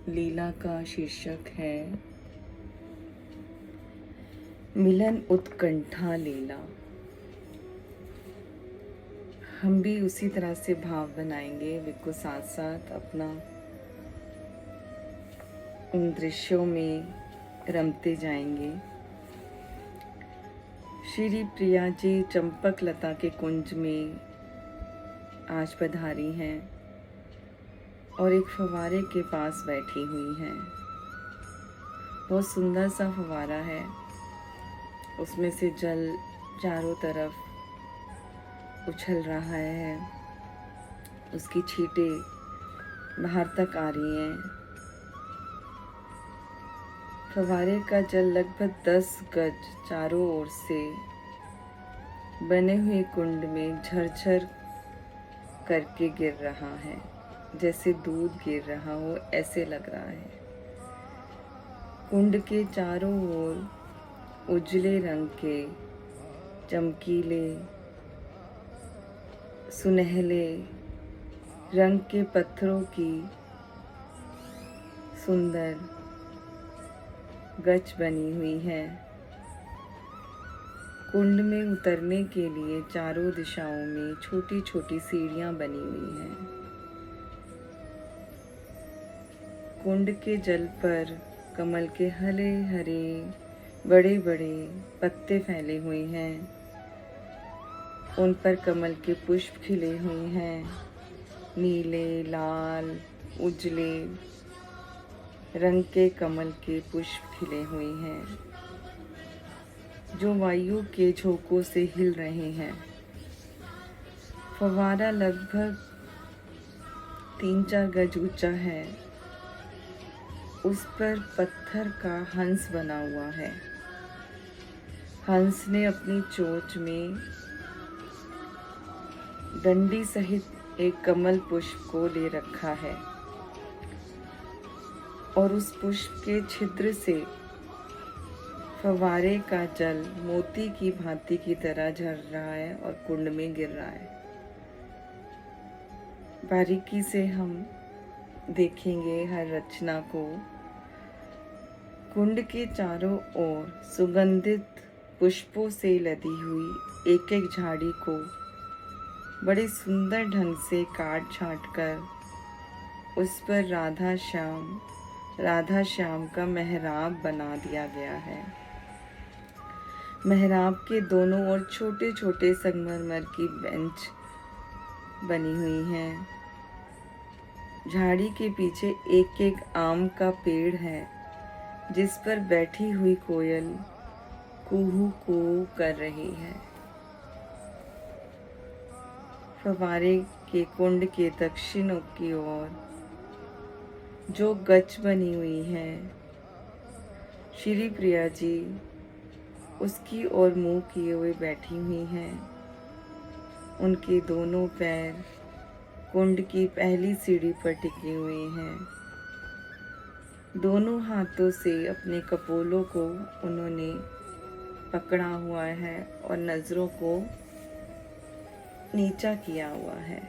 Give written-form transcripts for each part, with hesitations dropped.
लीला का शीर्षक है मिलन उत्कंठा लीला। हम भी उसी तरह से भाव बनाएंगे, बिल्कुल साथ साथ अपना उन दृश्यों में रमते जाएंगे। श्री प्रिया जी चंपक लता के कुंज में आज पधारी हैं और एक फव्वारे के पास बैठी हुई हैं। बहुत सुंदर सा फव्वारा है, उसमें से जल चारों तरफ उछल रहा है, उसकी छींटें बाहर तक आ रही हैं। फव्वारे का जल लगभग 10 गज चारों ओर से बने हुए कुंड में झरझर करके गिर रहा है, जैसे दूध गिर रहा हो ऐसे लग रहा है। कुंड के चारों ओर उजले रंग के चमकीले सुनहले रंग के पत्थरों की सुंदर गच बनी हुई है। कुंड में उतरने के लिए चारों दिशाओं में छोटी छोटी सीढ़ियां बनी हुई हैं। कुंड के जल पर कमल के हरे हरे बड़े बड़े पत्ते फैले हुए हैं। उन पर कमल के पुष्प खिले हुए हैं, नीले लाल उजले रंग के कमल के पुष्प खिले हुए हैं, जो वायु के झोंकों से हिल रहे हैं। फव्वारा लगभग 3-4 गज ऊंचा है। उस पर पत्थर का हंस बना हुआ है। हंस ने अपनी चोंच में डंडी सहित एक कमल पुष्प को ले रखा है और उस पुष्प के छिद्र से फव्वारे का जल मोती की भांति की तरह झर रहा है और कुंड में गिर रहा है। बारीकी से हम देखेंगे हर रचना को। कुंड के चारों ओर सुगंधित पुष्पों से लदी हुई एक एक झाड़ी को बड़े सुंदर ढंग से काट छाँट कर उस पर राधा श्याम का मेहराब बना दिया गया है। मेहराब के दोनों ओर छोटे छोटे संगमरमर की बेंच बनी हुई हैं। झाड़ी के पीछे एक एक आम का पेड़ है, जिस पर बैठी हुई कोयल कुहू कुहू कर रही है। फव्वारे के कुंड के दक्षिण की ओर जो गच बनी हुई है, श्री प्रिया जी उसकी ओर मुंह किए हुए बैठी हुई हैं। उनके दोनों पैर कुंड की पहली सीढ़ी पर टिके हुए हैं। दोनों हाथों से अपने कपोलों को उन्होंने पकड़ा हुआ है और नजरों को नीचा किया हुआ है।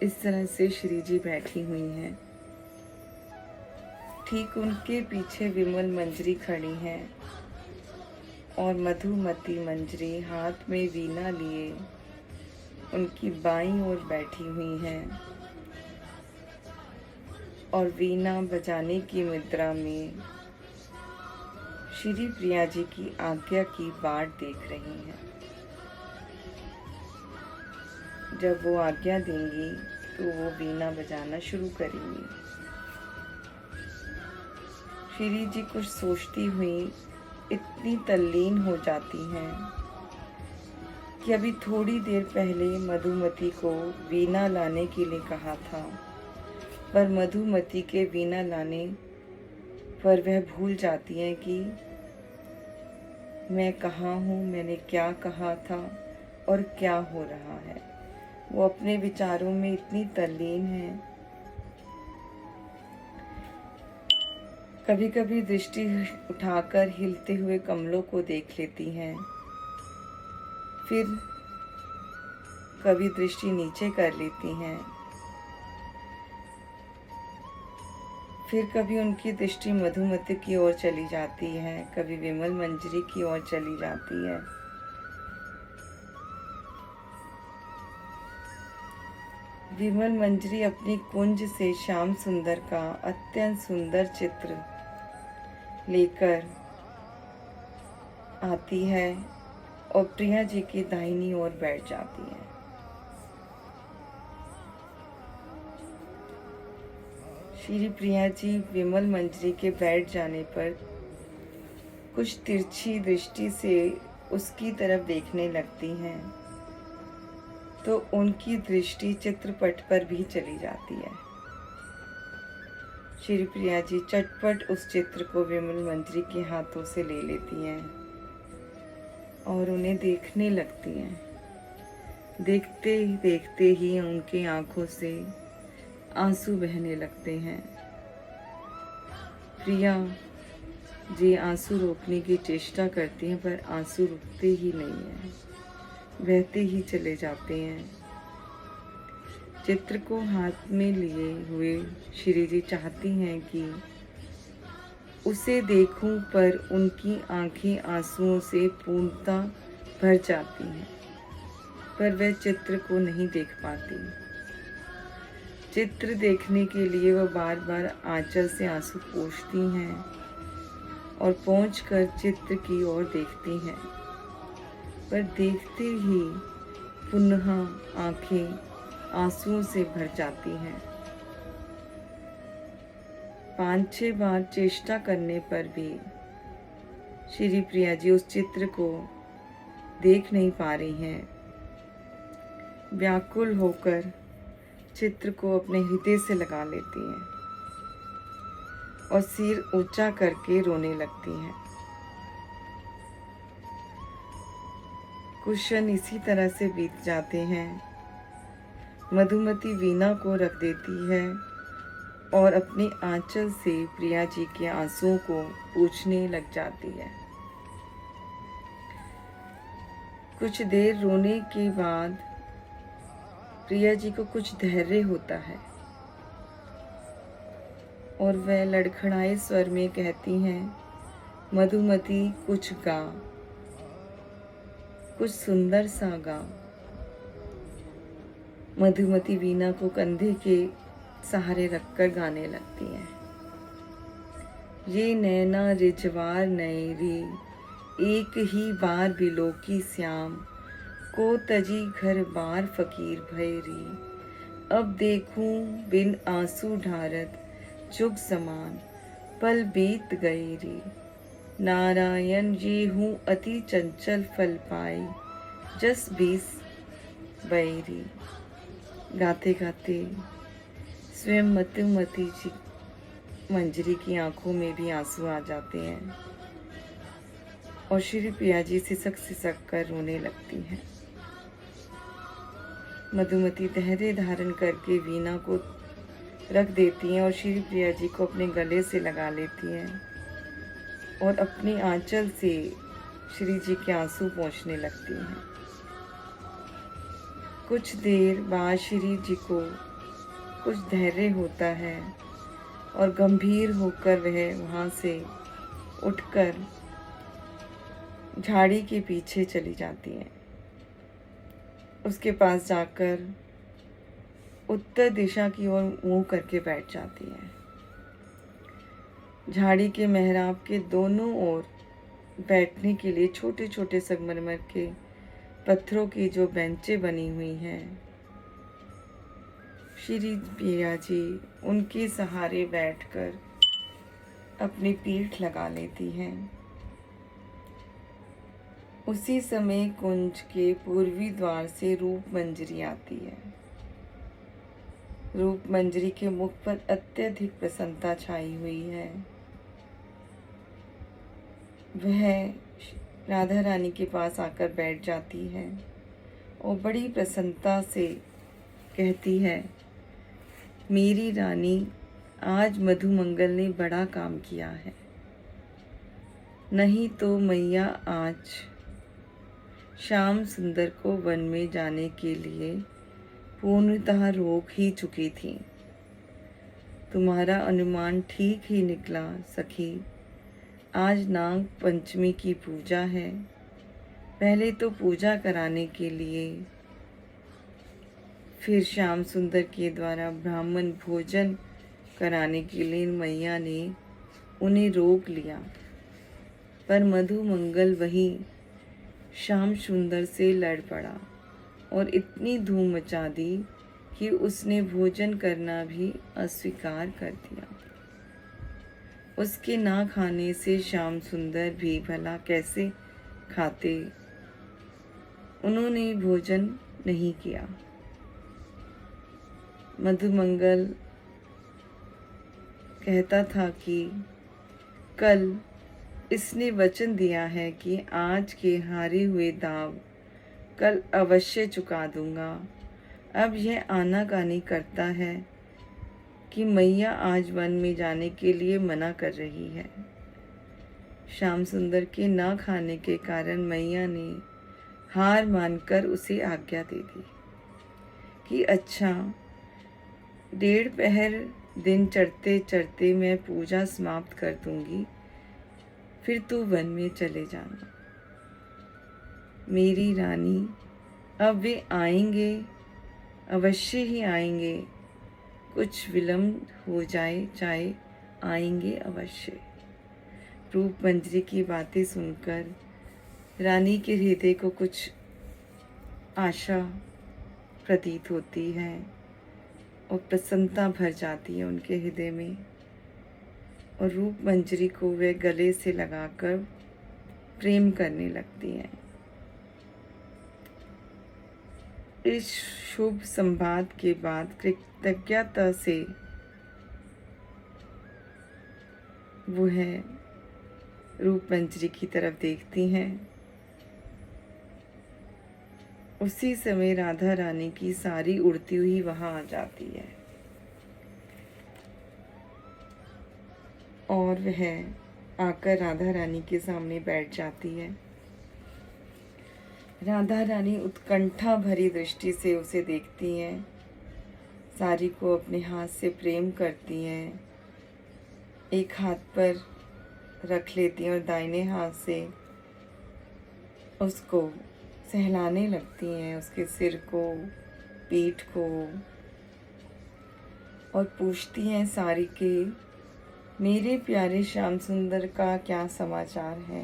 इस तरह से श्री जी बैठी हुई हैं। ठीक उनके पीछे विमल मंजरी खड़ी है और मधुमती मंजरी हाथ में वीणा लिए उनकी बाईं ओर बैठी हुई हैं और वीणा बजाने की मुद्रा में श्री प्रिया जी की आज्ञा की बाट देख रही हैं। जब वो आज्ञा देंगी तो वो वीणा बजाना शुरू करेंगी। श्री जी कुछ सोचती हुई इतनी तल्लीन हो जाती हैं कि अभी थोड़ी देर पहले मधुमती को वीणा लाने के लिए कहा था, पर मधुमती के वीणा लाने पर वह भूल जाती हैं कि मैं कहाँ हूँ, मैंने क्या कहा था और क्या हो रहा है। वो अपने विचारों में इतनी तल्लीन है। कभी कभी दृष्टि उठाकर हिलते हुए कमलों को देख लेती हैं, फिर कभी दृष्टि नीचे कर लेती हैं, फिर कभी उनकी दृष्टि मधुमती की ओर चली जाती है, कभी विमल मंजरी की ओर चली जाती है। विमल मंजरी अपनी कुंज से श्याम सुंदर का अत्यंत सुंदर चित्र लेकर आती है और प्रिया जी की दाहिनी ओर बैठ जाती है। श्री प्रिया जी विमल मंजरी के बैठ जाने पर कुछ तिरछी दृष्टि से उसकी तरफ देखने लगती हैं, तो उनकी दृष्टि चित्रपट पर भी चली जाती है। श्री प्रिया जी चटपट उस चित्र को विमल मंजरी के हाथों से ले लेती हैं और उन्हें देखने लगती हैं। देखते ही देखते ही उनकी आंखों से आंसू बहने लगते हैं। प्रिया जी आंसू रोकने की चेष्टा करती हैं, पर आंसू रुकते ही नहीं हैं, बहते ही चले जाते हैं। चित्र को हाथ में लिए हुए श्री जी चाहती हैं कि उसे देखूं, पर उनकी आंखें आंसुओं से पूर्णतः भर जाती हैं, पर वह चित्र को नहीं देख पाती। चित्र देखने के लिए वह बार बार आंचल से आंसू पोंछती हैं और पोंछकर चित्र की ओर देखती हैं, पर देखते ही पुनः आंखें आंसुओं से भर जाती हैं। 5-6 बार चेष्टा करने पर भी श्री प्रिया जी उस चित्र को देख नहीं पा रही हैं। व्याकुल होकर चित्र को अपने हृदय से लगा लेती हैं और सिर ऊंचा करके रोने लगती हैं। कुछ क्षण इसी तरह से बीत जाते हैं। मधुमती वीणा को रख देती है और अपने आंचल से प्रिया जी के आंसुओं को पोंछने लग जाती है। कुछ देर रोने के बाद प्रिया जी को कुछ धैर्य होता है और वह लड़खड़ाए स्वर में कहती हैं, मधुमती कुछ गा, कुछ सुंदर सा गा। मधुमती वीणा को कंधे के सहारे रखकर गाने लगती है। ये नैना रिजवार नयरी, एक ही बार बिलो की श्याम, को तजी घर बार फकीर भैरी, अब देखूं बिन आंसू ढारत जुग समान, पल बीत गई री। नारायण ये हूँ अति चंचल फल पाई, जस बीस बैरी। गाते गाते स्वयं मधुमती जी मंजरी की आंखों में भी आंसू आ जाते हैं और श्री प्रिया जी सिसक सिसक कर रोने लगती हैं। मधुमती धैर्य धारण करके वीणा को रख देती हैं और श्री प्रिया जी को अपने गले से लगा लेती हैं और अपने आंचल से श्री जी के आंसू पोंछने लगती हैं। कुछ देर बाद श्री जी को कुछ धैर्य होता है और गंभीर होकर वह वहाँ से उठकर झाड़ी के पीछे चली जाती हैं। उसके पास जाकर उत्तर दिशा की ओर मुंह करके बैठ जाती है। झाड़ी के मेहराब के दोनों ओर बैठने के लिए छोटे छोटे संगमरमर के पत्थरों की जो बेंचें बनी हुई हैं, श्री प्रिया जी उनके सहारे बैठकर अपनी पीठ लगा लेती हैं। उसी समय कुंज के पूर्वी द्वार से रूप मंजरी आती है। रूप मंजरी के मुख पर अत्यधिक प्रसन्नता छाई हुई है। वह राधा रानी के पास आकर बैठ जाती है और बड़ी प्रसन्नता से कहती है, मेरी रानी, आज मधुमंगल ने बड़ा काम किया है, नहीं तो मैया आज श्याम सुंदर को वन में जाने के लिए पूर्णतः रोक ही चुकी थी, तुम्हारा अनुमान ठीक ही निकला सखी। आज नाग पंचमी की पूजा है। पहले तो पूजा कराने के लिए, फिर श्याम सुंदर के द्वारा ब्राह्मण भोजन कराने के लिए मैया ने उन्हें रोक लिया। पर मधु मंगल वही श्याम सुंदर से लड़ पड़ा और इतनी धूम मचा दी कि उसने भोजन करना भी अस्वीकार कर दिया। उसके ना खाने से श्याम सुंदर भी भला कैसे खाते। उन्होंने भोजन नहीं किया। मधुमंगल कहता था कि कल इसने वचन दिया है कि आज के हारे हुए दाव कल अवश्य चुका दूंगा। अब यह आनाकानी करता है कि मैया आज वन में जाने के लिए मना कर रही है। श्याम सुंदर के ना खाने के कारण मैया ने हार मानकर उसे आज्ञा दे दी कि अच्छा, 1.5 पहर दिन चढ़ते चढ़ते मैं पूजा समाप्त कर दूंगी, फिर तू वन में चले जाना। मेरी रानी, अब वे आएंगे, अवश्य ही आएंगे। कुछ विलम्ब हो जाए चाहे, आएंगे अवश्य। रूप मंजरी की बातें सुनकर रानी के हृदय को कुछ आशा प्रतीत होती है और प्रसन्नता भर जाती है उनके हृदय में, और रूप मंजरी को वे गले से लगाकर प्रेम करने लगती हैं। इस शुभ संवाद के बाद कृतज्ञता से वो है रूप मंजरी की तरफ देखती हैं। उसी समय राधा रानी की साड़ी उड़ती हुई वहां आ जाती है और वह आकर राधा रानी के सामने बैठ जाती है। राधा रानी उत्कंठा भरी दृष्टि से उसे देखती हैं, साड़ी को अपने हाथ से प्रेम करती हैं, एक हाथ पर रख लेती हैं और दाहिने हाथ से उसको सहलाने लगती हैं, उसके सिर को, पीठ को, और पूछती हैं साड़ी के, मेरे प्यारे श्याम सुंदर का क्या समाचार है?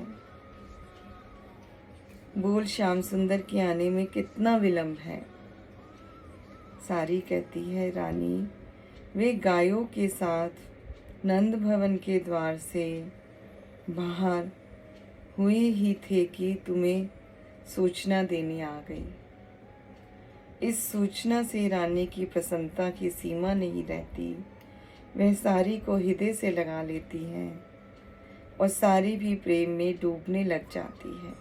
बोल, श्याम सुंदर के आने में कितना विलंब है? सारी कहती है, रानी, वे गायों के साथ नंद भवन के द्वार से बाहर हुए ही थे कि तुम्हें सूचना देने आ गई। इस सूचना से रानी की प्रसन्नता की सीमा नहीं रहती। वह सारी को हृदय से लगा लेती है और सारी भी प्रेम में डूबने लग जाती है।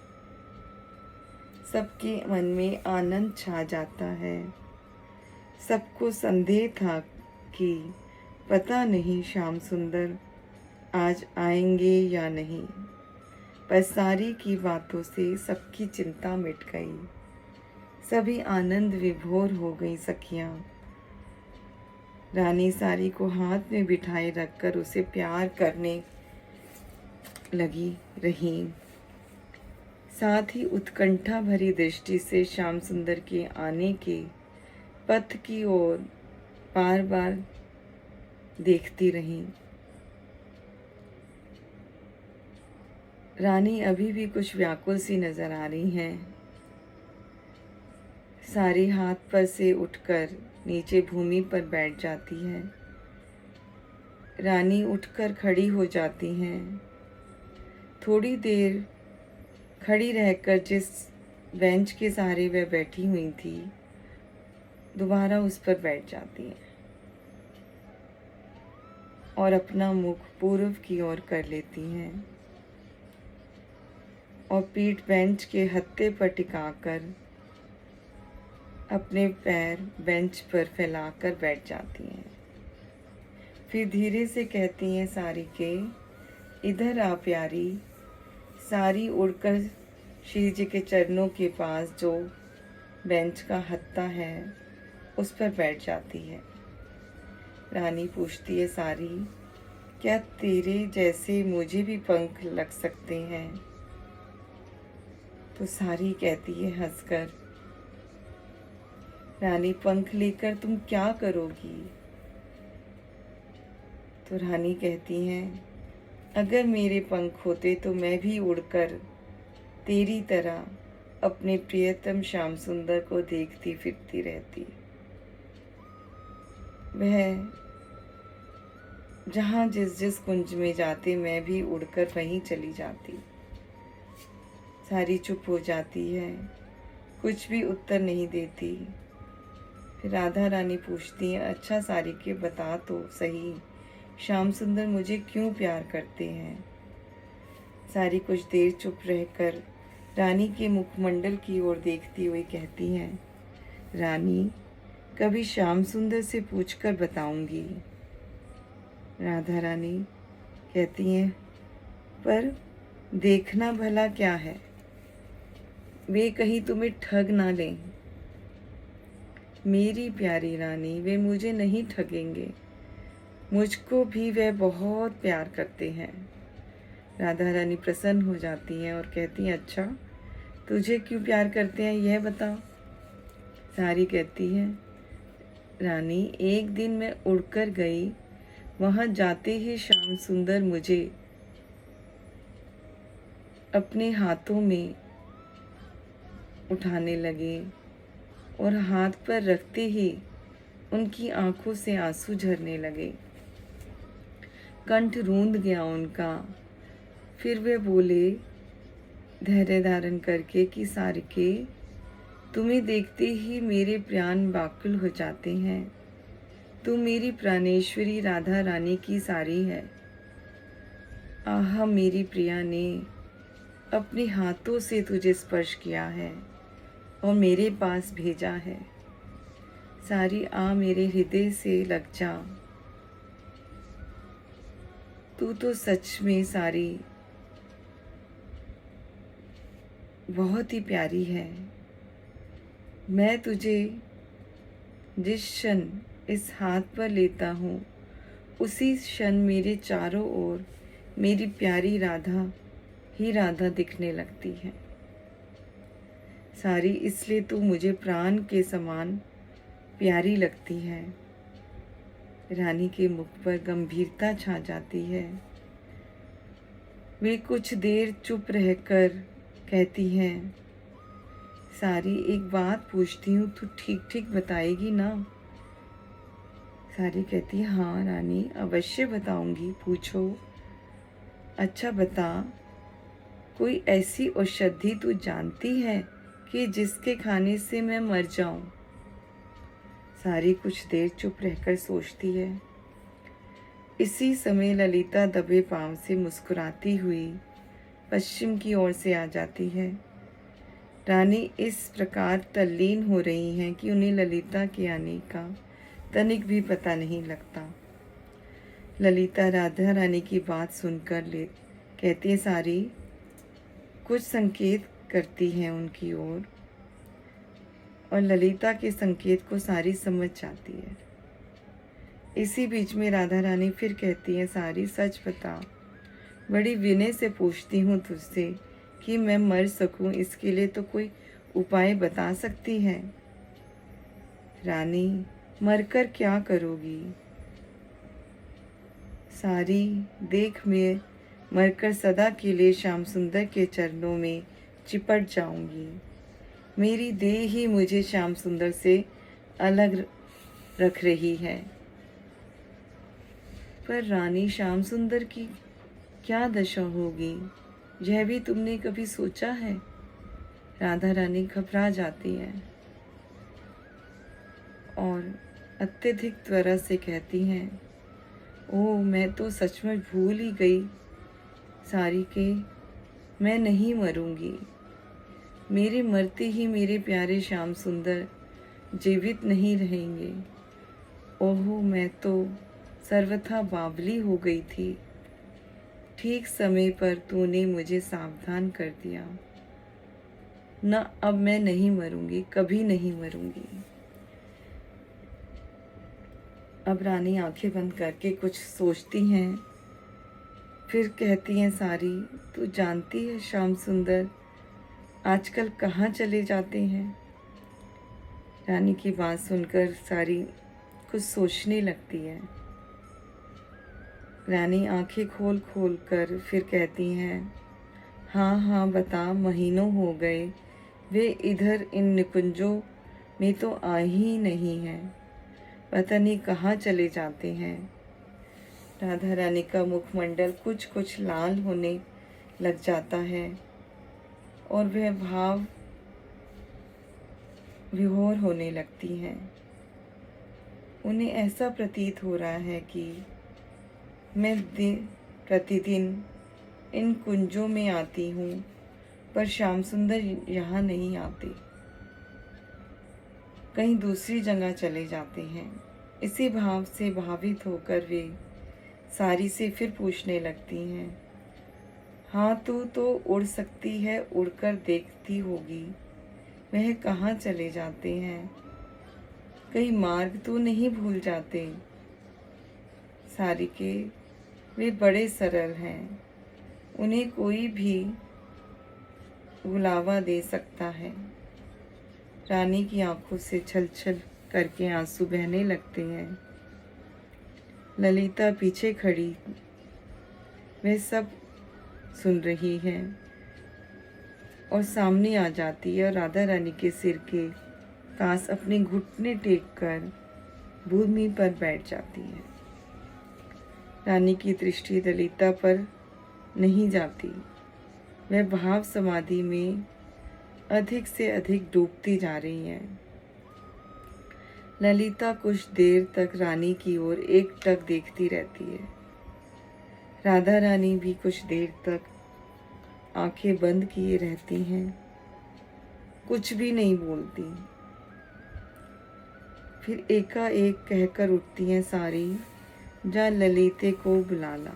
सबके मन में आनंद छा जाता है। सबको संदेह था कि पता नहीं श्याम सुंदर आज आएंगे या नहीं, पर सारी की बातों से सबकी चिंता मिट गई। सभी आनंद विभोर हो गई सखियां। रानी सारी को हाथ में बिठाए रखकर उसे प्यार करने लगी रही। साथ ही उत्कंठा भरी दृष्टि से श्याम सुंदर के आने के पथ की ओर बार बार देखती रही। रानी अभी भी कुछ व्याकुल सी नजर आ रही हैं। सारी हाथ पर से उठकर नीचे भूमि पर बैठ जाती है। रानी उठकर खड़ी हो जाती हैं। थोड़ी देर खड़ी रहकर जिस बेंच के सहारे वह बैठी हुई थी, दोबारा उस पर बैठ जाती हैं और अपना मुख पूर्व की ओर कर लेती हैं और पीठ बेंच के हत्थे पर टिकाकर अपने पैर बेंच पर फैलाकर बैठ जाती हैं। फिर धीरे से कहती हैं सारी के, इधर आ प्यारी। सारी उड़कर श्री जी के चरणों के पास जो बेंच का हत्था है उस पर बैठ जाती है। रानी पूछती है, सारी क्या तेरे जैसे मुझे भी पंख लग सकते हैं? तो सारी कहती है हंसकर, रानी पंख लेकर तुम क्या करोगी? तो रानी कहती हैं, अगर मेरे पंख होते तो मैं भी उड़कर तेरी तरह अपने प्रियतम श्याम सुंदर को देखती फिरती रहती। वह जहाँ जिस जिस कुंज में जाते मैं भी उड़कर वहीं चली जाती। सारी चुप हो जाती है, कुछ भी उत्तर नहीं देती। फिर राधा रानी पूछती है, अच्छा सारी के बता तो सही, श्याम सुंदर मुझे क्यों प्यार करते हैं? सारी कुछ देर चुप रहकर रानी के मुखमंडल की ओर देखती हुई कहती हैं, रानी कभी श्याम सुंदर से पूछकर बताऊंगी। राधा रानी कहती हैं, पर देखना भला क्या है, वे कहीं तुम्हें ठग ना लें। मेरी प्यारी रानी, वे मुझे नहीं ठगेंगे, मुझको भी वे बहुत प्यार करते हैं। राधा रानी प्रसन्न हो जाती हैं और कहती हैं, अच्छा तुझे क्यों प्यार करते हैं यह बता। सारी कहती है, रानी एक दिन मैं उड़कर गई, वहां जाते ही श्याम सुंदर मुझे अपने हाथों में उठाने लगे और हाथ पर रखते ही उनकी आंखों से आंसू झरने लगे, कंठ रूंध गया उनका। फिर वे बोले धैर्य धारण करके कि सारिके, तुम्हें देखते ही मेरे प्राण व्याकुल हो जाते हैं। तू मेरी प्राणेश्वरी राधा रानी की सारी है। आहा, मेरी प्रिया ने अपने हाथों से तुझे स्पर्श किया है और मेरे पास भेजा है। सारी आ मेरे हृदय से लग जा। तू तो सच में सारी बहुत ही प्यारी है। मैं तुझे जिस क्षण इस हाथ पर लेता हूँ, उसी क्षण मेरे चारों ओर मेरी प्यारी राधा ही राधा दिखने लगती है। सारी इसलिए तू मुझे प्राण के समान प्यारी लगती है। रानी के मुख पर गंभीरता छा जाती है। वे कुछ देर चुप रहकर कहती हैं, सारी एक बात पूछती हूँ, तू ठीक ठीक बताएगी ना? सारी कहती है, हाँ रानी अवश्य बताऊंगी, पूछो। अच्छा बता, कोई ऐसी औषधि तू जानती है कि जिसके खाने से मैं मर जाऊं? सारी कुछ देर चुप रहकर सोचती है। इसी समय ललिता दबे पांव से मुस्कुराती हुई पश्चिम की ओर से आ जाती है। रानी इस प्रकार तल्लीन हो रही हैं कि उन्हें ललिता के आने का तनिक भी पता नहीं लगता। ललिता राधा रानी की बात सुनकर कहती है, सारी कुछ संकेत करती हैं उनकी ओर और ललिता के संकेत को सारी समझ जाती है। इसी बीच में राधा रानी फिर कहती है, सारी सच बता, बड़ी विनय से पूछती हूँ तुझसे कि मैं मर सकूं, इसके लिए तो कोई उपाय बता सकती है? रानी मरकर क्या करोगी? सारी देख, मैं मरकर सदा के लिए श्याम सुंदर के चरणों में चिपट जाऊंगी। मेरी देह ही मुझे श्याम सुंदर से अलग रख रही है। पर रानी श्याम सुंदर की क्या दशा होगी, यह भी तुमने कभी सोचा है? राधा रानी घबरा जाती है और अत्यधिक त्वरा से कहती हैं, ओह मैं तो सचमुच भूल ही गई सारी के, मैं नहीं मरूंगी। मेरे मरते ही मेरे प्यारे श्याम सुंदर जीवित नहीं रहेंगे। ओह मैं तो सर्वथा बावली हो गई थी। ठीक समय पर तूने मुझे सावधान कर दिया। न अब मैं नहीं मरूंगी, कभी नहीं मरूंगी। अब रानी आंखें बंद करके कुछ सोचती हैं, फिर कहती हैं सारी, तू जानती है श्याम सुंदर आजकल कहाँ चले जाते हैं? रानी की बात सुनकर सारी कुछ सोचने लगती है। रानी आंखें खोल खोल कर फिर कहती हैं, हाँ हाँ बता, महीनों हो गए वे इधर इन निकुंजों में तो आ ही नहीं है, पता नहीं कहाँ चले जाते हैं। राधा रानी का मुखमंडल कुछ कुछ लाल होने लग जाता है और वह भाव विभोर होने लगती हैं। उन्हें ऐसा प्रतीत हो रहा है कि मैं प्रतिदिन इन कुंजों में आती हूँ, पर श्याम सुंदर यहाँ नहीं आते, कहीं दूसरी जगह चले जाते हैं। इसी भाव से भावित होकर वे सारी से फिर पूछने लगती हैं, हाँ तू तो उड़ सकती है, उड़कर देखती होगी वह कहाँ चले जाते हैं, कहीं मार्ग तो नहीं भूल जाते। सारी के वे बड़े सरल हैं, उन्हें कोई भी बुलावा दे सकता है। रानी की आंखों से छल छल करके आंसू बहने लगते हैं। ललिता पीछे खड़ी वह सब सुन रही है और सामने आ जाती है और राधा रानी के सिर के पास अपने घुटने टेक कर भूमि पर बैठ जाती है। रानी की दृष्टि ललिता पर नहीं जाती, वह भाव समाधि में अधिक से अधिक डूबती जा रही है। ललिता कुछ देर तक रानी की ओर एकटक देखती रहती है। राधा रानी भी कुछ देर तक आंखें बंद किए रहती हैं, कुछ भी नहीं बोलती। फिर एकाएक कहकर उठती हैं सारी, जा ललिते को बुला ला।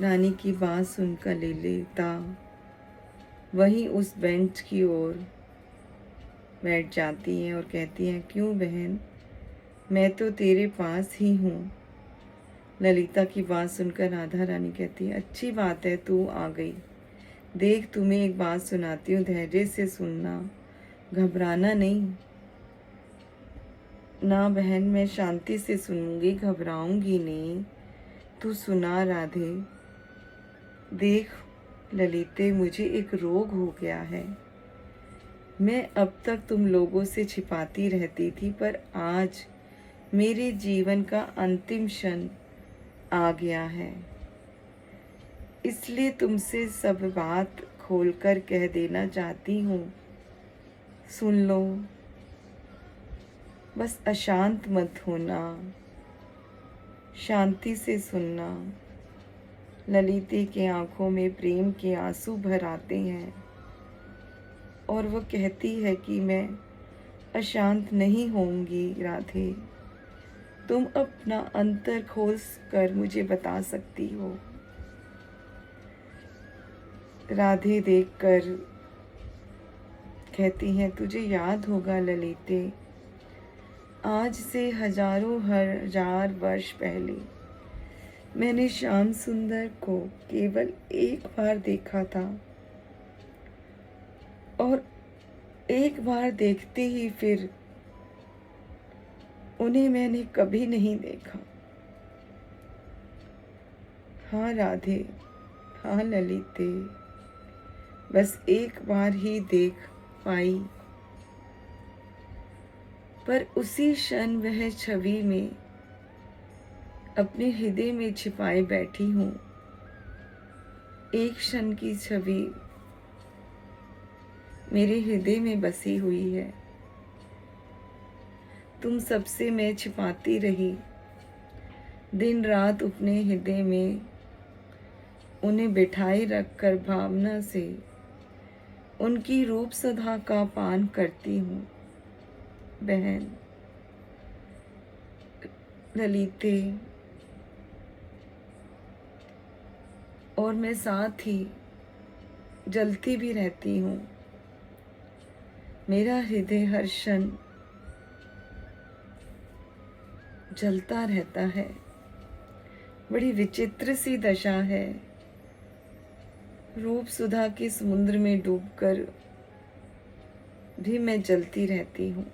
रानी की बात सुनकर ललिता वहीं उस बेंच की ओर बैठ जाती हैं और कहती हैं, क्यों बहन, मैं तो तेरे पास ही हूँ। ललिता की बात सुनकर राधा रानी कहती है, अच्छी बात है तू आ गई। देख तुम्हें एक बात सुनाती हूँ, धैर्य से सुनना, घबराना नहीं। ना बहन, मैं शांति से सुनूंगी, घबराऊंगी नहीं। तू सुना राधे। देख ललिते, मुझे एक रोग हो गया है। मैं अब तक तुम लोगों से छिपाती रहती थी, पर आज मेरे जीवन का अंतिम क्षण आ गया है, इसलिए तुमसे सब बात खोलकर कह देना चाहती हूँ। सुन लो, बस अशांत मत होना, शांति से सुनना। ललिते के आंखों में प्रेम के आंसू भर आते हैं और वह कहती है कि मैं अशांत नहीं होंगी राधे, तुम अपना अंतर खोल कर मुझे बता सकती हो। राधे देखकर कहती हैं, तुझे याद होगा ललिते, आज से हजारों हजार वर्ष पहले मैंने श्याम सुंदर को केवल एक बार देखा था और एक बार देखते ही फिर उन्हें मैंने कभी नहीं देखा। हाँ राधे, हाँ ललिते, बस एक बार ही देख पाई, पर उसी क्षण वह छवि में अपने हृदय में छिपाए बैठी हूँ। एक क्षण की छवि मेरे हृदय में बसी हुई है। तुम सबसे मैं छिपाती रही, दिन रात अपने हृदय में उन्हें बिठाए रखकर भावना से उनकी रूप सुधा का पान करती हूँ। बहन ललिते, और मैं साथ ही जलती भी रहती हूँ। मेरा हृदय हर क्षण जलता रहता है। बड़ी विचित्र सी दशा है। रूप सुधा के समुद्र में डूबकर भी मैं जलती रहती हूँ।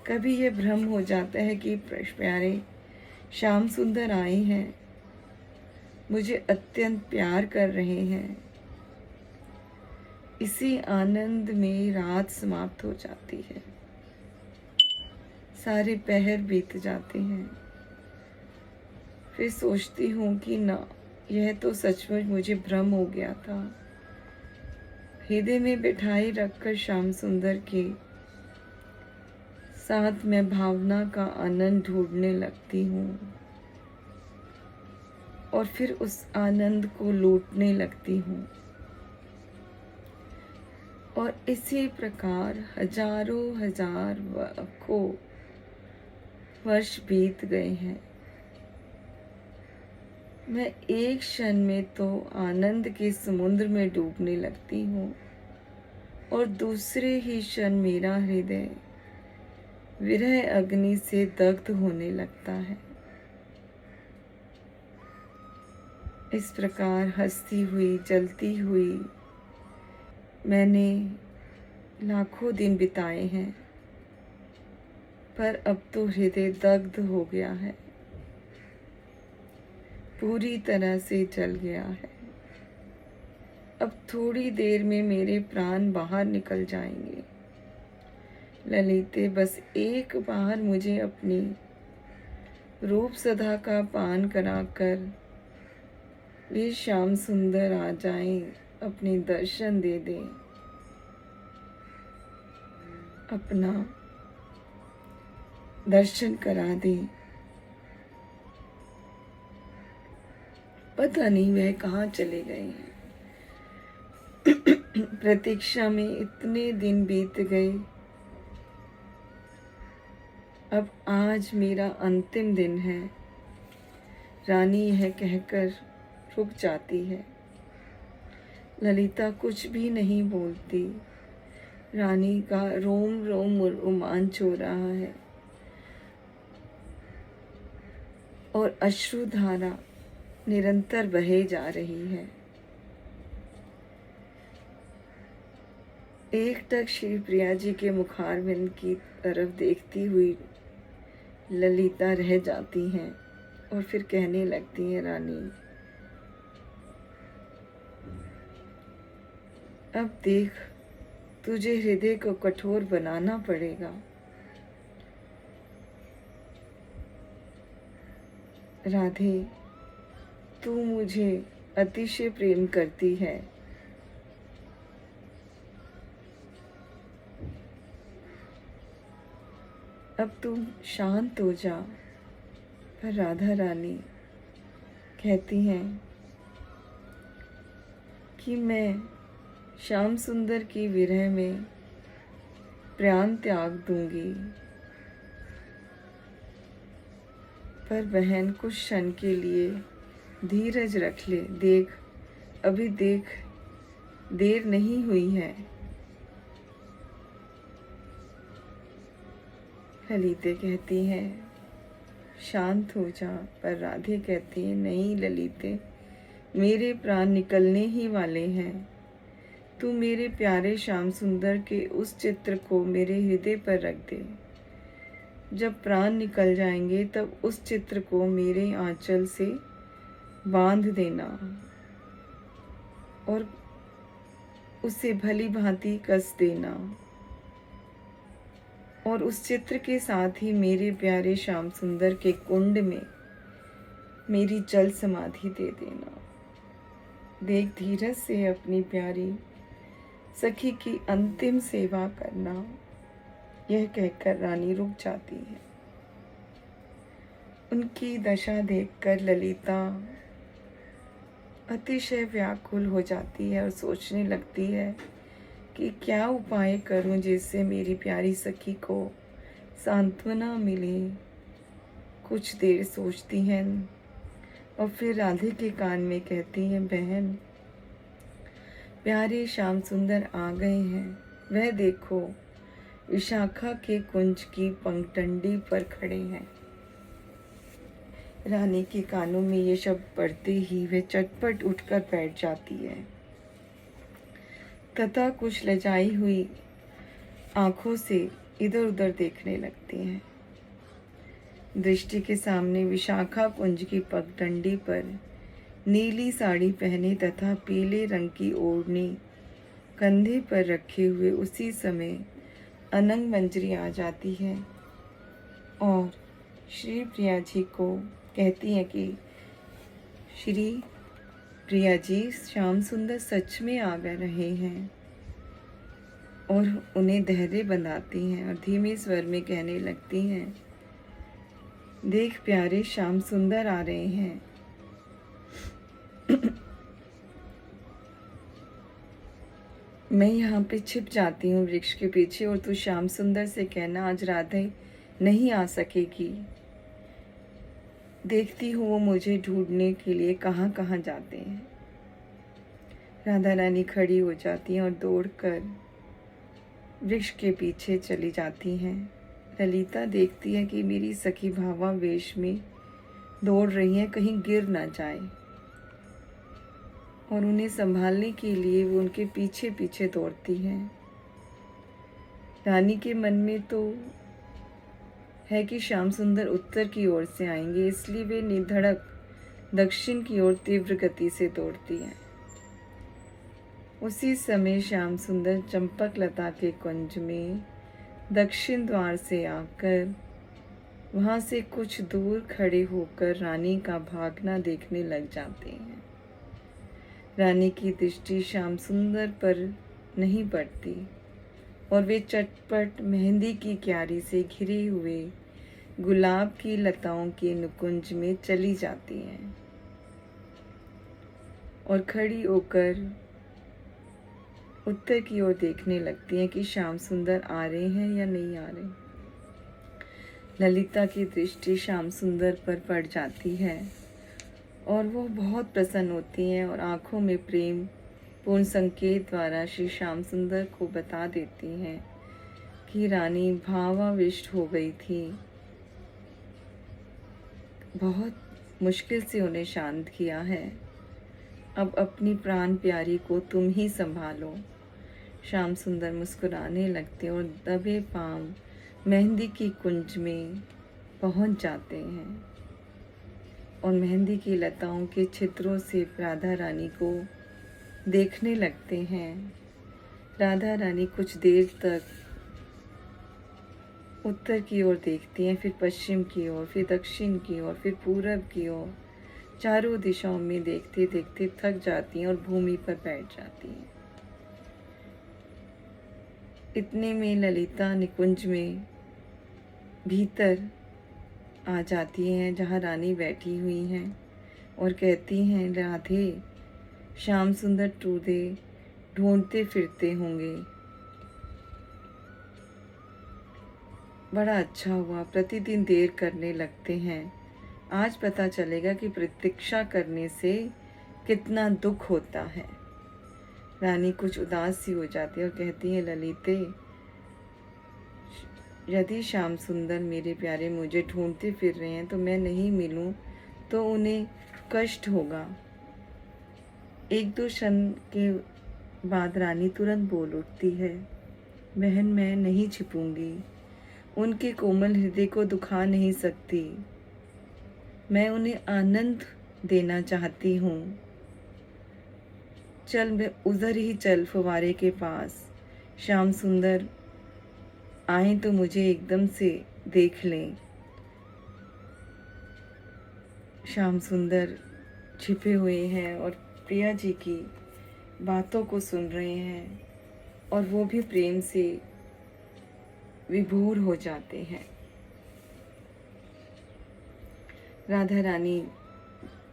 कभी यह भ्रम हो जाता है कि प्यारे श्याम सुंदर आए हैं, मुझे अत्यंत प्यार कर रहे हैं। इसी आनंद में रात समाप्त हो जाती है, सारे पहर बीत जाते हैं। फिर सोचती हूँ कि ना, यह तो सचमुच मुझे भ्रम हो गया था। हृदय में बिठाई रखकर श्याम सुंदर के साथ मैं भावना का आनंद ढूंढने लगती हूँ और फिर उस आनंद को लूटने लगती हूँ। और इसी प्रकार हजारों हजार लाखों वर्ष बीत गए हैं। मैं एक क्षण में तो आनंद के समुद्र में डूबने लगती हूँ और दूसरे ही क्षण मेरा हृदय विरह अग्नि से दग्ध होने लगता है। इस प्रकार हंसती हुई जलती हुई मैंने लाखों दिन बिताए हैं, पर अब तो हृदय दग्ध हो गया है, पूरी तरह से जल गया है। अब थोड़ी देर में मेरे प्राण बाहर निकल जाएंगे। ललिते, बस एक बार मुझे अपनी रूप सदा का पान कराकर वे श्याम सुंदर आ जाएं, अपने दर्शन दे दें, अपना दर्शन करा दें। पता नहीं वह कहाँ चले गए हैं। प्रतीक्षा में इतने दिन बीत गए, अब आज मेरा अंतिम दिन है। रानी यह कहकर रुक जाती है। ललिता कुछ भी नहीं बोलती। रानी का रोम रोम रोमांच हो रहा है और अश्रुधारा निरंतर बहे जा रही है। एकटक श्री प्रिया जी के मुखारविंद की तरफ देखती हुई ललिता रह जाती हैं और फिर कहने लगती हैं, रानी अब देख, तुझे हृदय को कठोर बनाना पड़ेगा। राधे, तू मुझे अतिशय प्रेम करती है। अब तुम शांत हो जा। पर राधा रानी कहती हैं कि मैं श्याम सुंदर की विरह में प्राण त्याग दूंगी। पर बहन, कुछ क्षण के लिए धीरज रख ले। देख, अभी देख, देर नहीं हुई है। ललिते कहती हैं, शांत हो जा। पर राधे कहती है, नहीं ललिते, मेरे प्राण निकलने ही वाले हैं। तू मेरे प्यारे श्याम सुंदर के उस चित्र को मेरे हृदय पर रख दे। जब प्राण निकल जाएंगे तब उस चित्र को मेरे आंचल से बांध देना और उसे भली भांति कस देना और उस चित्र के साथ ही मेरे प्यारे श्याम सुंदर के कुंड में मेरी जल समाधि दे देना। देख, धीरज से अपनी प्यारी सखी की अंतिम सेवा करना। यह कहकर रानी रुक जाती है। उनकी दशा देखकर ललिता अतिशय व्याकुल हो जाती है और सोचने लगती है कि क्या उपाय करूं जिससे मेरी प्यारी सखी को सांत्वना मिले। कुछ देर सोचती हैं और फिर राधे के कान में कहती हैं, बहन, प्यारे श्याम सुंदर आ गए हैं। वह देखो, विशाखा के कुंज की पगडंडी पर खड़े हैं। रानी के कानों में ये शब्द पड़ते ही वे चटपट उठकर बैठ जाती है तथा कुछ लजाई हुई आंखों से इधर उधर देखने लगती हैं। दृष्टि के सामने विशाखा कुंज की पगडंडी पर नीली साड़ी पहने तथा पीले रंग की ओढ़नी कंधे पर रखे हुए उसी समय अनंग मंजरी आ जाती है और श्री प्रिया जी को कहती है कि श्री प्रिया जी, श्याम सुंदर सच में आ गए रहे हैं, और उन्हें धैर्य बंधाती हैं और धीमे स्वर में कहने लगती हैं, देख प्यारे, श्याम सुंदर आ रहे हैं। मैं यहाँ पे छिप जाती हूँ वृक्ष के पीछे और तू श्याम सुंदर से कहना आज राधे नहीं आ सकेगी। देखती हूँ वो मुझे ढूंढने के लिए कहाँ कहाँ जाते हैं। राधा रानी खड़ी हो जाती हैं और दौड़कर वृक्ष के पीछे चली जाती हैं। ललिता देखती है कि मेरी सखी भावा वेश में दौड़ रही है, कहीं गिर ना जाए, और उन्हें संभालने के लिए वो उनके पीछे पीछे दौड़ती हैं। रानी के मन में तो है कि श्याम सुंदर उत्तर की ओर से आएंगे, इसलिए वे निधड़क दक्षिण की ओर तीव्र गति से दौड़ती हैं। उसी समय श्याम सुंदर चंपक लता के कुंज में दक्षिण द्वार से आकर वहां से कुछ दूर खड़े होकर रानी का भागना देखने लग जाते हैं। रानी की दृष्टि श्याम सुंदर पर नहीं पड़ती और वे चटपट मेहंदी की क्यारी से घिरे हुए गुलाब की लताओं के नुकुंज में चली जाती हैं और खड़ी होकर उत्तर की ओर देखने लगती हैं कि श्याम सुंदर आ रहे हैं या नहीं आ रहे। ललिता की दृष्टि श्याम सुंदर पर पड़ जाती है और वो बहुत प्रसन्न होती हैं और आंखों में प्रेम पूर्ण संकेत द्वारा श्री श्याम सुंदर को बता देती हैं कि रानी भावाविष्ट हो गई थी। बहुत मुश्किल से उन्हें शांत किया है, अब अपनी प्राण प्यारी को तुम ही संभालो। श्याम सुंदर मुस्कुराने लगते और दबे पांव मेहंदी की कुंज में पहुंच जाते हैं और मेहंदी की लताओं के छिद्रों से राधा रानी को देखने लगते हैं। राधा रानी कुछ देर तक उत्तर की ओर देखती हैं, फिर पश्चिम की ओर, फिर दक्षिण की ओर, फिर पूरब की ओर। चारों दिशाओं में देखते देखते थक जाती हैं और भूमि पर बैठ जाती हैं। इतने में ललिता निकुंज में भीतर आ जाती हैं जहाँ रानी बैठी हुई हैं और कहती हैं, राधे, श्याम सुंदर टूदे ढूंढते फिरते होंगे। बड़ा अच्छा हुआ, प्रतिदिन देर करने लगते हैं। आज पता चलेगा कि प्रतीक्षा करने से कितना दुख होता है। रानी कुछ उदास सी हो जाती है और कहती है, ललिते, यदि श्याम सुंदर मेरे प्यारे मुझे ढूंढते फिर रहे हैं तो मैं नहीं मिलूं तो उन्हें कष्ट होगा। एक दो क्षण के बाद रानी तुरंत बोल उठती है, बहन, मैं नहीं छिपूंगी, उनके कोमल हृदय को दुखा नहीं सकती। मैं उन्हें आनंद देना चाहती हूँ। चल, उधर ही चल, फुवारे के पास। श्याम सुंदर आए तो मुझे एकदम से देख लें। श्याम सुंदर छिपे हुए हैं और प्रिया जी की बातों को सुन रहे हैं और वो भी प्रेम से विभोर हो जाते हैं। राधा रानी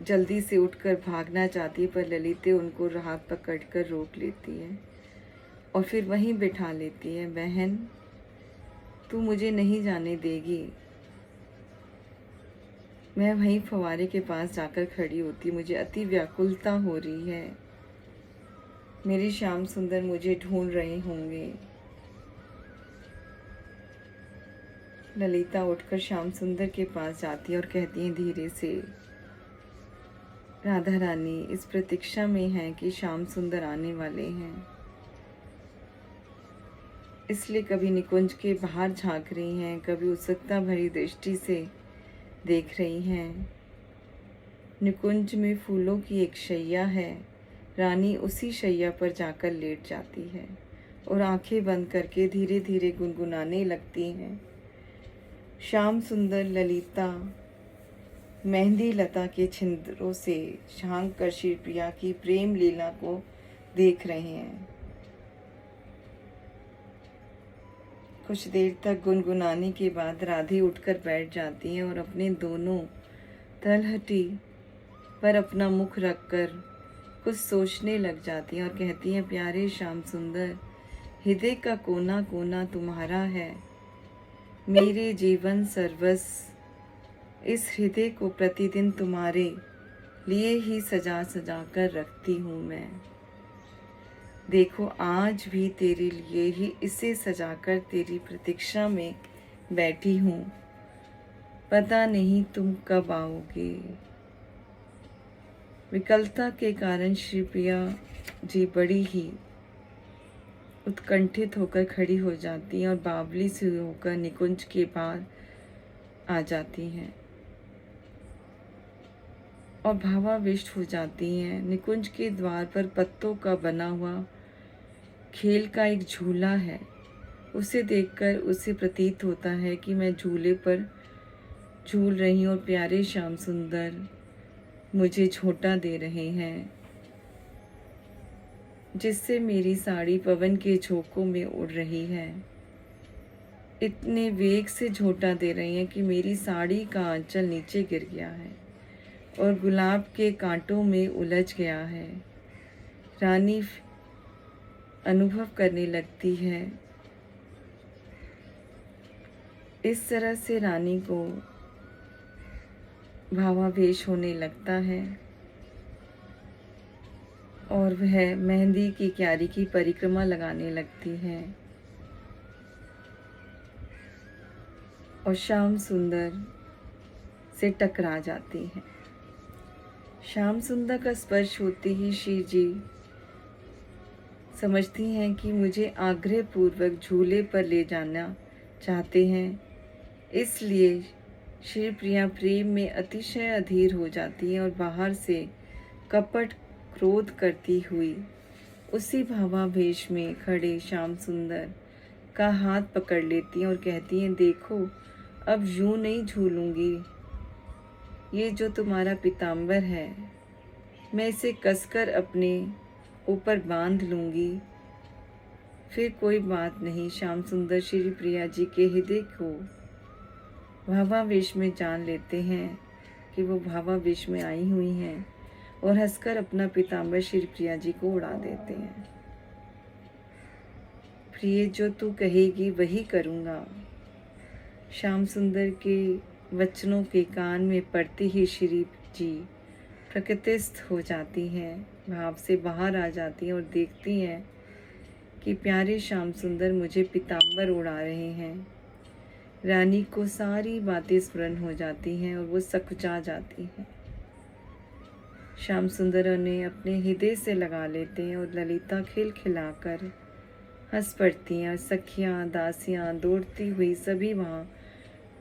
जल्दी से उठकर भागना चाहती पर ललिते उनको राह पकड़कर रोक लेती है और फिर वहीं बिठा लेती है। बहन, तू मुझे नहीं जाने देगी। मैं वहीं फवारे के पास जाकर खड़ी होती, मुझे अति व्याकुलता हो रही है। मेरे श्याम सुंदर मुझे ढूंढ रहे होंगे। ललिता उठकर श्याम सुंदर के पास जाती है और कहती है धीरे से, राधा रानी इस प्रतीक्षा में है कि श्याम सुंदर आने वाले हैं, इसलिए कभी निकुंज के बाहर झांक रही हैं, कभी उत्सुकता भरी दृष्टि से देख रही हैं। निकुंज में फूलों की एक शैया है। रानी उसी शैया पर जाकर लेट जाती है और आंखें बंद करके धीरे धीरे गुनगुनाने लगती हैं। श्याम सुंदर ललिता मेहंदी लता के छिंदरों से झांक कर श्रीप्रिया की प्रेम लीला को देख रहे हैं। कुछ देर तक गुनगुनाने के बाद राधे उठकर बैठ जाती हैं और अपने दोनों तलहटी पर अपना मुख रखकर कुछ सोचने लग जाती हैं और कहती हैं, प्यारे श्याम सुंदर, हृदय का कोना कोना तुम्हारा है, मेरे जीवन सर्वस्व। इस हृदय को प्रतिदिन तुम्हारे लिए ही सजा सजा कर रखती हूँ मैं। देखो आज भी तेरे लिए ही इसे सजाकर तेरी प्रतीक्षा में बैठी हूँ। पता नहीं तुम कब आओगे। विकलता के कारण श्रीप्रिया जी बड़ी ही उत्कंठित होकर खड़ी हो जाती हैं और बावली से होकर निकुंज के पार आ जाती हैं और भावाविष्ट हो जाती हैं। निकुंज के द्वार पर पत्तों का बना हुआ खेल का एक झूला है। उसे देखकर उसे प्रतीत होता है कि मैं झूले पर झूल रही हूँ और प्यारे श्याम सुंदर मुझे झोंटा दे रहे हैं, जिससे मेरी साड़ी पवन के झोंकों में उड़ रही है। इतने वेग से झोंटा दे रही हैं कि मेरी साड़ी का आंचल नीचे गिर गया है और गुलाब के कांटों में उलझ गया है। रानी अनुभव करने लगती है। इस तरह से रानी को भावावेश होने लगता है और वह मेहंदी की क्यारी की परिक्रमा लगाने लगती है और श्याम सुंदर से टकरा जाती है। श्याम सुंदर का स्पर्श होते ही श्री जी समझती हैं कि मुझे आग्रह पूर्वक झूले पर ले जाना चाहते हैं, इसलिए श्री प्रिया प्रेम में अतिशय अधीर हो जाती है और बाहर से कपट क्रोध करती हुई उसी भावावेश में खड़े श्याम सुंदर का हाथ पकड़ लेती हैं और कहती हैं, देखो अब यूं नहीं झूलूंगी। ये जो तुम्हारा पीताम्बर है, मैं इसे कसकर अपने ऊपर बांध लूंगी। फिर कोई बात नहीं। श्याम सुंदर श्री प्रिया जी के हृदय को भावावेश में जान लेते हैं कि वो भावावेश में आई हुई हैं और हंसकर अपना पीताम्बर श्री प्रिया जी को उड़ा देते हैं। प्रिय, जो तू कहेगी वही करूँगा। श्याम सुंदर के वचनों के कान में पड़ती ही श्री जी प्रकृतिस्थ हो जाती हैं, भाव से बाहर आ जाती हैं और देखती हैं कि प्यारे श्याम सुंदर मुझे पीताम्बर उड़ा रहे हैं। रानी को सारी बातें स्मरण हो जाती हैं और वो सकुचा जाती हैं। श्याम सुंदर उन्हें अपने हृदय से लगा लेते हैं और ललिता खिलखिलाकर हंस पड़ती हैं और सखियाँ दासियाँ दौड़ती हुई सभी वहाँ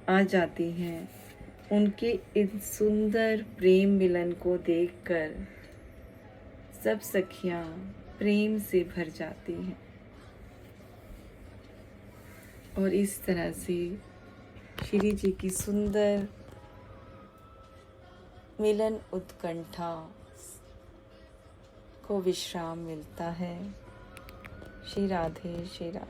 आ जाती हैं। उनके इन सुंदर प्रेम मिलन को देखकर सब सखियाँ प्रेम से भर जाती हैं और इस तरह से श्री जी की सुंदर मिलन उत्कंठा को विश्राम मिलता है। श्री राधे श्री राधे।